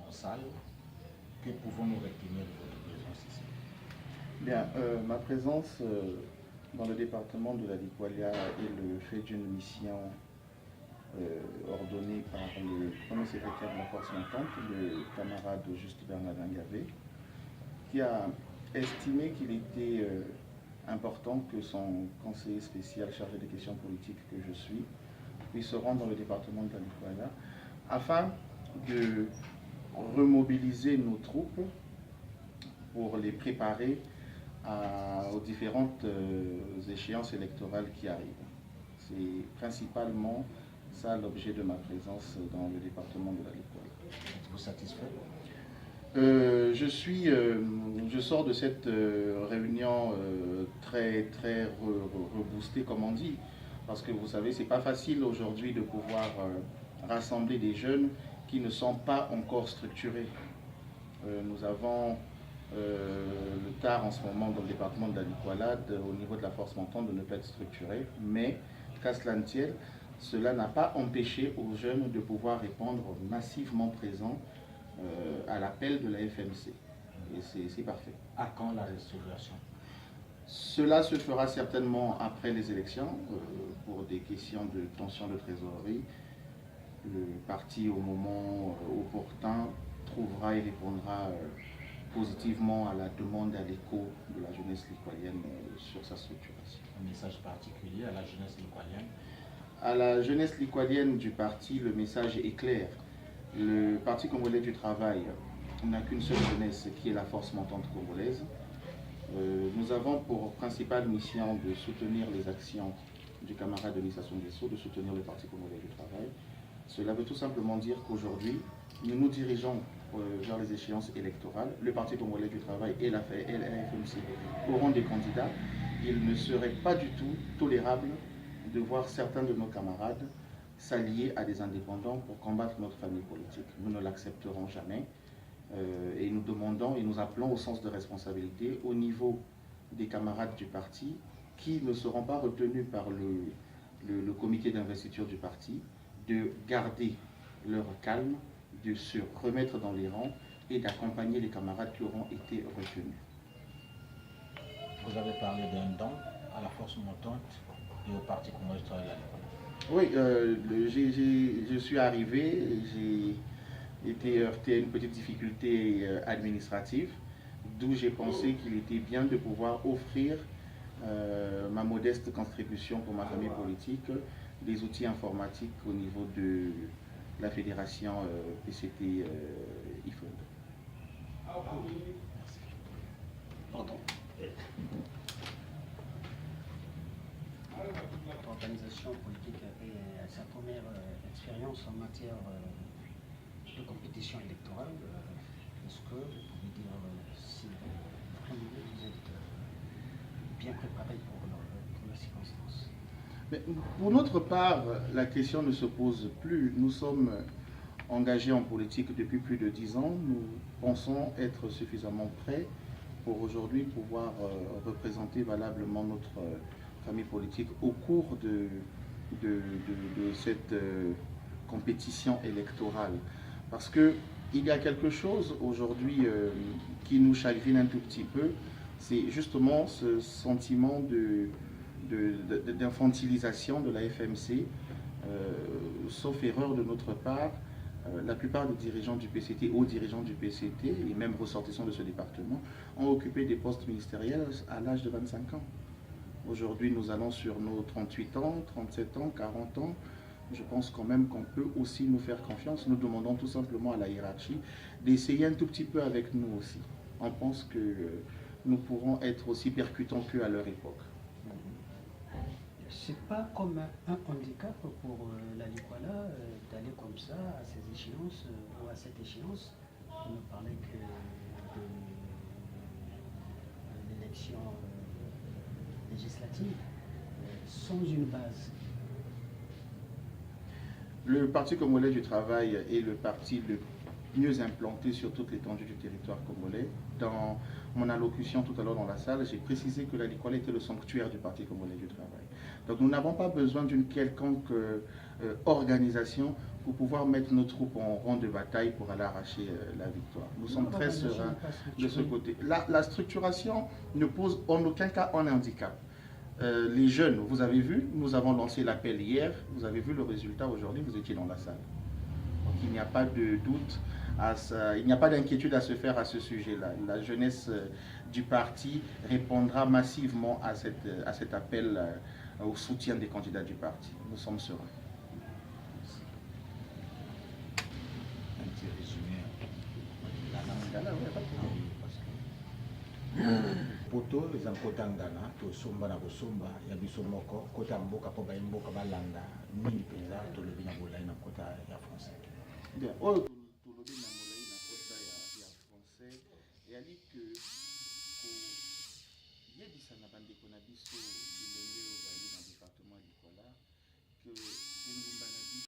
en salle. Que pouvons-nous retenir de votre présence ici? Bien, ma présence dans le département de la Likwalia est le fait d'une mission ordonnée par le premier secrétaire de la force montante, le camarade Juste Bernardin Gavé, qui a estimé qu'il était important que son conseiller spécial chargé des questions politiques que je suis puisse se rendre dans le département de la Likwalia afin de remobiliser nos troupes pour les préparer aux différentes échéances électorales qui arrivent. C'est principalement ça l'objet de ma présence dans le département de la Likwalia. Êtes-vous satisfait? Je sors de cette réunion très reboostée, comme on dit, parce que vous savez, c'est pas facile aujourd'hui de pouvoir rassembler des jeunes qui ne sont pas encore structurés. Nous avons le tard en ce moment dans le département de la Likwalia, au niveau de la force montante, de ne pas être structuré, mais qu'à cela ne tienne, cela n'a pas empêché aux jeunes de pouvoir répondre massivement présents à l'appel de la FMC. Et c'est parfait. À quand la restauration? Cela se fera certainement après les élections, pour des questions de tension de trésorerie. Le parti, au moment opportun, trouvera et répondra positivement à la demande et à l'écho de la jeunesse likwalienne sur sa structuration. Un message particulier à la jeunesse likwalienne? À la jeunesse likwalienne du parti, le message est clair. Le Parti congolais du travail n'a qu'une seule jeunesse qui est la force montante congolaise. Nous avons pour principale mission de soutenir les actions du camarade Denis Sassou Nguesso, de soutenir le Parti congolais du travail. Cela veut tout simplement dire qu'aujourd'hui, nous nous dirigeons vers les échéances électorales. Le Parti congolais du travail et la FMC auront des candidats. Il ne serait pas du tout tolérable de voir certains de nos camarades s'allier à des indépendants pour combattre notre famille politique. Nous ne l'accepterons jamais et nous demandons et nous appelons au sens de responsabilité au niveau des camarades du parti qui ne seront pas retenus par le comité d'investiture du parti de garder leur calme, de se remettre dans les rangs et d'accompagner les camarades qui auront été retenus. Vous avez parlé d'un don à la force montante et au Parti congolais du travail. Oui, je suis arrivé, j'ai été heurté à une petite difficulté administrative, d'où j'ai pensé qu'il était bien de pouvoir offrir ma modeste contribution pour ma famille politique, des outils informatiques au niveau de la fédération PCT IFOD. Pardon. L'organisation politique avait sa première expérience en matière de compétition électorale. Est-ce que vous pouvez dire si vraiment vous êtes bien préparé pour la circonstance? Mais pour notre part, la question ne se pose plus. Nous sommes engagés en politique depuis plus de 10 ans. Nous pensons être suffisamment prêts pour aujourd'hui pouvoir représenter valablement notre famille politique au cours de cette compétition électorale. Parce qu'il y a quelque chose aujourd'hui qui nous chagrine un tout petit peu, c'est justement ce sentiment d'infantilisation de la FMC, sauf erreur de notre part. La plupart des dirigeants du PCT, hauts dirigeants du PCT, et même ressortissants de ce département, ont occupé des postes ministériels à l'âge de 25 ans. Aujourd'hui, nous allons sur nos 38 ans, 37 ans, 40 ans. Je pense quand même qu'on peut aussi nous faire confiance. Nous demandons tout simplement à la hiérarchie d'essayer un tout petit peu avec nous aussi. On pense que nous pourrons être aussi percutants qu'à leur époque. C'est pas comme un handicap pour la Likwalia d'aller comme ça à ces échéances ou à cette échéance. On ne parlait que de l'élection législative sans une base. Le Parti congolais du travail est le parti le mieux implanté sur toute l'étendue du territoire congolais. Dans mon allocution tout à l'heure dans la salle, j'ai précisé que la Likwalia était le sanctuaire du Parti congolais du travail. Donc nous n'avons pas besoin d'une quelconque organisation pour pouvoir mettre nos troupes en rang de bataille pour aller arracher la victoire. Nous sommes très sereins de ce côté. La structuration ne pose en aucun cas un handicap. Les jeunes, vous avez vu, nous avons lancé l'appel hier, vous avez vu le résultat aujourd'hui, vous étiez dans la salle. Donc il n'y a pas de doute, il n'y a pas d'inquiétude à se faire à ce sujet-là. La jeunesse du parti répondra massivement à cet appel au soutien des candidats du parti. Nous sommes sereins. Un petit résumé. Poto eza nkota ngana tosomba na kosomba ya biso moko kota mboka mpo bayemboka balanda nini mpenza tolobi na bolai na kota ya français. Bien, oyo tolobi na molai na kota ya français eyali ke koyebisa na bandeko na biso bilenge oyo bazali na département likola ke engumba